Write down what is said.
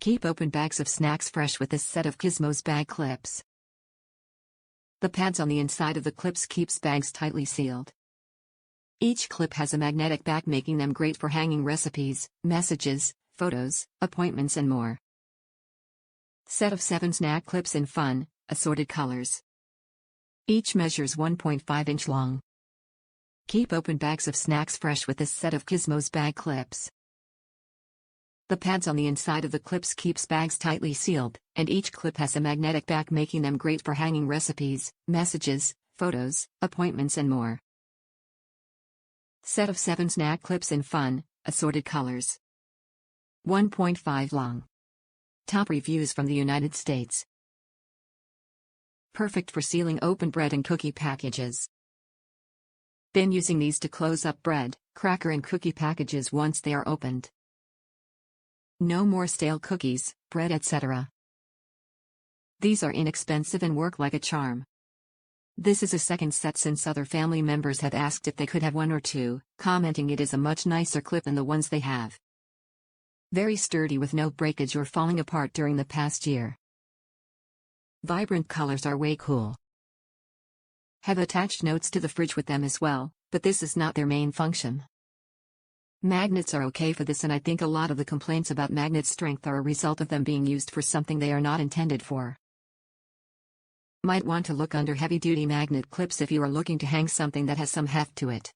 Keep open bags of snacks fresh with this set of Kizmos Bag Clips. The pads on the inside of the clips keeps bags tightly sealed. Each clip has a magnetic back, making them great for hanging recipes, messages, photos, appointments and more. Set of 7 snack clips in fun, assorted colors. Each measures 1.5 inch long. Keep open bags of snacks fresh with this set of Kizmos Bag Clips. The pads on the inside of the clips keeps bags tightly sealed, and each clip has a magnetic back, making them great for hanging recipes, messages, photos, appointments and more. Set of 7 snack clips in fun, assorted colors. 1.5 long. Top reviews from the United States. Perfect for sealing open bread and cookie packages. Been using these to close up bread, cracker and cookie packages once they are opened. No more stale cookies, bread etc. These are inexpensive and work like a charm. This is a second set since other family members have asked if they could have one or two, commenting it is a much nicer clip than the ones they have. Very sturdy with no breakage or falling apart during the past year. Vibrant colors are way cool. Have attached notes to the fridge with them as well, but this is not their main function. Magnets are okay for this, and I think a lot of the complaints about magnet strength are a result of them being used for something they are not intended for. Might want to look under heavy-duty magnet clips if you are looking to hang something that has some heft to it.